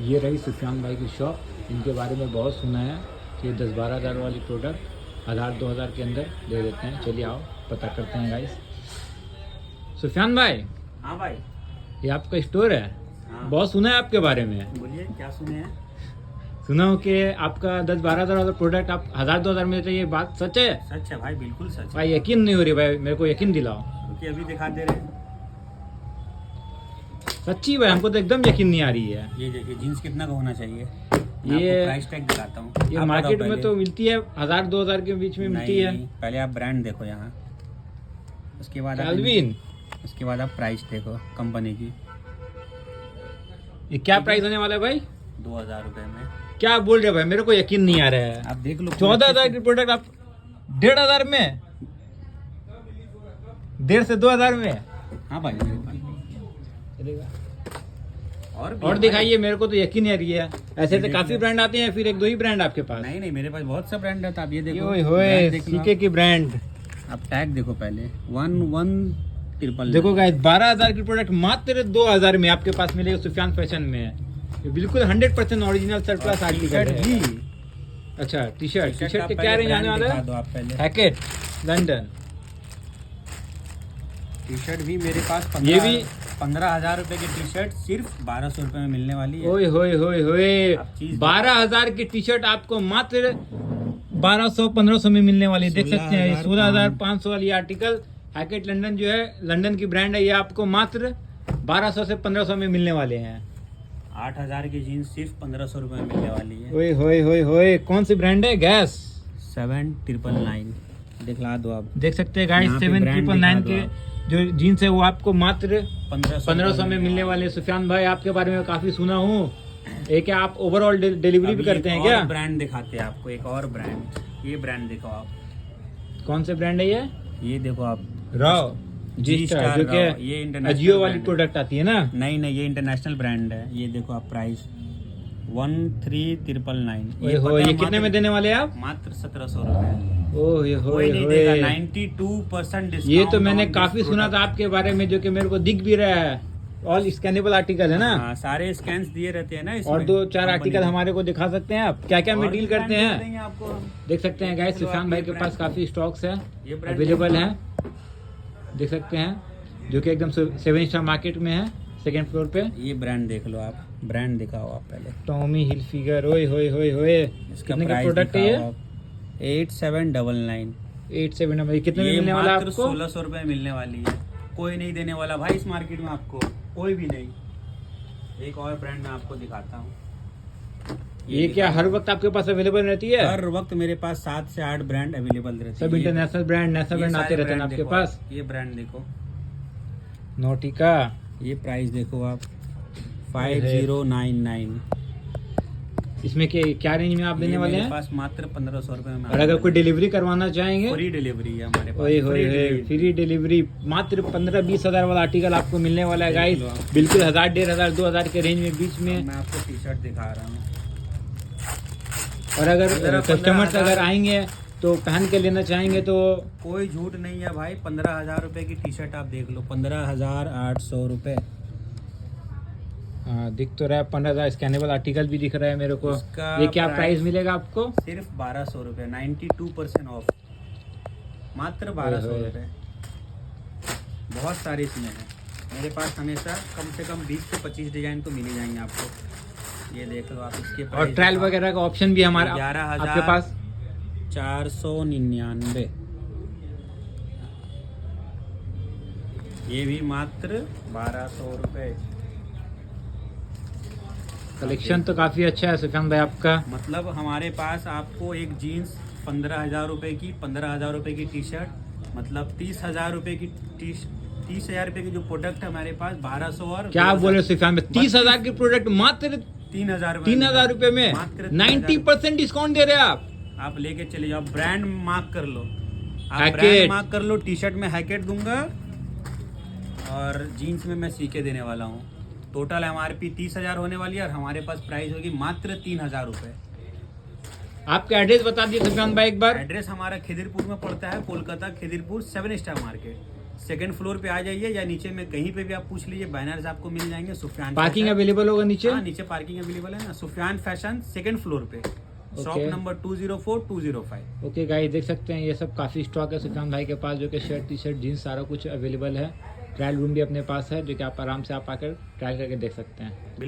ये रही सुफियान भाई की शॉप। इनके बारे में बहुत सुना है कि 10-12 हज़ार वाली प्रोडक्ट 1000-2000 के अंदर दे देते हैं। चलिए आओ पता करते हैं गाइस। सुफियान भाई, हाँ भाई। ये आपका स्टोर है। हाँ। बहुत सुना है आपके बारे में। बोलिए क्या सुने हैं। सुना हो कि आपका 10-12 हज़ार वाला प्रोडक्ट आप 1000-2000 में देते हैं। ये बात सच है? सच है भाई, बिल्कुल सच है भाई यकीन नहीं हो रही भाई, मेरे को यकीन दिलाओ। क्योंकि अभी दिखा दे रहे हैं। सच्ची भाई, हमको तो एकदम यकीन नहीं आ रही है। ये देखिए जीन्स कितना का होना चाहिए। ये प्राइस टैग दिखाता हूँ। ये मार्केट में तो मिलती है 1000-2000 के बीच में मिलती है। पहले आप ब्रांड देखो यहाँ, उसके बाद कैल्विन। उसके बाद आप प्राइस देखो कंपनी की। ये क्या प्राइस होने वाला है भाई? 2000 रुपए में। क्या बोल रहे भाई, मेरे को यकीन नहीं आ रहा है। आप देख लो 14,000 की प्रोडक्ट आप 1500 में, 1.5 से 2000 में। हाँ भाई और दिखाइए, मेरे को तो यकीन नहीं आ रही है। ऐसे तो काफी ब्रांड आते हैं, फिर 1-2 ही ब्रांड आपके पास? नहीं मेरे पास बहुत सा ब्रांड रहता है। आप ये देखो, ओए होए, सीके की ब्रांड। आप टैग देखो पहले 1133। देखो गाइस, 12,000 की प्रोडक्ट मात्र 2000 में आपके पास मिलेगा सुफियान फैशन में। ये बिल्कुल 100% ओरिजिनल सरप्लस आर्टिकल है। अच्छा, टी शर्ट के क्या रेंज आने वाला है? हैकेट लंदन टी शर्ट भी मेरे पास ये भी 15,000 रुपए की टी शर्ट सिर्फ 1200 रुपए में मिलने वाली है। ओए होए होए होए, 12,000 की टी शर्ट आपको मात्र 1200-1500 में मिलने वाली है। देख सकते हैं 16,500 वाली आर्टिकल हैकेट लंदन जो है, लंदन की ब्रांड है। ये आपको मात्र 1200 से 1500 में मिलने वाले हैं। 8,000 की जीन्स सिर्फ 1500 रुपए में मिलने वाली है। ओए होए होए होए, कौन सी ब्रांड है? गैस 7999 दिखला दो आप। देख सकते हैं गाइस, 7999 के जो जीन्स है वो आपको मात्र 1500 में मिलने वाले। सुफियान भाई, आपके बारे में काफी सुना हूँ। ये क्या आप ओवरऑल डिलीवरी भी करते हैं क्या? ब्रांड दिखाते हैं आपको, एक और ब्रांड। ये ब्रांड देखो आप। कौन से ब्रांड है ये? ये देखो आप, रॉ जी स्टार, जो कि ये अजियो वाली प्रोडक्ट आती है ना? नहीं ये इंटरनेशनल ब्रांड है। ये देखो आप प्राइस 13,999। ये कितने में देने वाले हैं आप? मात्र 1700 रुपए। ओह कोई नहीं देगा। 92% डिस्काउंट। ये तो मैंने काफी सुना था आपके बारे में, जो कि मेरे को दिख भी रहा है। ऑल स्कैनेबल आर्टिकल है ना? हाँ, सारे स्कैन्स दिए रहते हैं ना इसमें। और 2-4 आर्टिकल हमारे को दिखा सकते हैं आप? क्या क्या में डील करते हैं आपको? देख सकते हैं गाइस, सुफियान भाई के पास काफी स्टॉक्स है, ये ब्रांड अवेलेबल है। देख सकते हैं, जो कि एकदम 7 स्टार मार्केट में है, सेकंड फ्लोर पे। ये ब्रांड देख लो आप, ब्रांड दिखाओ आप पहले। Tommy Hilfiger. ओए होए होए होए, कितने का प्रोडक्ट है ये? 8799। 87 कितने में मिलने वाला आपको? 1600 रुपए मिलने वाली है। कोई नहीं देने वाला भाई इस मार्केट में आपको, कोई भी नहीं। एक और ब्रांड मैं आपको दिखाता हूँ। ये क्या हर वक्त आपके पास अवेलेबल रहती है? हर वक्त मेरे पास 7 से 8 ब्रांड अवेलेबल रहते हैं। सब इंटरनेशनल ब्रांड, नेशनल ब्रांड आते रहते हैं आपके पास। ये ब्रांड देखो, नोटिका। ये प्राइस देखो आप 5099। इसमें क्या रेंज में आप देने वाले हैं? मेरे पास मात्र 1500 रुपए में। और अगर कोई डिलीवरी करवाना चाहेंगे? फ्री डिलीवरी है हमारे पास। ओए होए होए, फ्री डिलीवरी। मात्र 15-20 हज़ार वाला आर्टिकल आपको मिलने वाला है गाइस, बिल्कुल 1000, 1500, 2000 के रेंज में बीच में। मैं आपको टी शर्ट दिखा रहा हूँ। और अगर कस्टमर्स अगर आएंगे तो पहन के लेना चाहेंगे तो? कोई झूठ नहीं है भाई, 15,000 रुपए की टी शर्ट आप देख लो, 15,800 रुपए। हाँ, दिख तो रहा है 15,000। स्कैनेबल आर्टिकल भी दिख रहा है मेरे को। ये क्या प्राइस मिलेगा आपको? सिर्फ 1200 रुपए, 92% ऑफ, मात्र 1200 रुपए। बहुत सारे इसमें है मेरे पास। हमेशा कम से कम 20 से 25 डिजाइन तो मिल ही जाएंगे आपको। ये देख लो आप इसके। और ट्रायल वगैरह का ऑप्शन भी हमारा आपके पास? 11,499। ये भी मात्र 1200 रुपए। कलेक्शन तो काफी अच्छा है सुफियान भाई आपका। मतलब हमारे पास आपको एक जीन्स 15,000 रुपए की, 15,000 रुपए की टी शर्ट, मतलब 30,000 रुपए की 30,000 रुपए की जो प्रोडक्ट है हमारे पास 1200। और क्या बोल रहे सुफियान भाई, 30,000 की प्रोडक्ट मात्र 3,000 रुपए में 90% डिस्काउंट दे रहे हैं आप लेके चले जाओ। ब्रांड मार्क कर लो, आप हैकेट ब्रांड मार्क कर लो। टी शर्ट में हैकेट दूंगा और जीन्स में मैं सीके देने वाला हूँ। टोटल MRP 30,000 होने वाली है और हमारे पास प्राइस होगी मात्र 3,000 रुपए। आपका एड्रेस बता दिए सुफियान भाई एक बार। एड्रेस हमारा खिदिरपुर में पड़ता है, Kolkata Khidirpur 7 star market. Second floor पे आ जाइए या नीचे में कहीं पे भी आप पूछ लीजिए, बैनर्स आपको मिल जाएंगे। Sufiyan parking fashion. अवेलेबल होगा नीचे? हाँ, नीचे पार्किंग अवेलेबल है ना। सुफियान फैशन सेकंड फ्लोर पे, shop Okay. Number 204-205। Okay guys, देख सकते हैं ये सब काफ़ी स्टॉक है सुफियान भाई के पास, जो कि शर्ट, टी शर्ट, जीन्स सारा कुछ अवेलेबल है। ट्रायल रूम भी अपने पास है, जो कि आप आराम से आप आकर ट्रायल करके देख सकते हैं।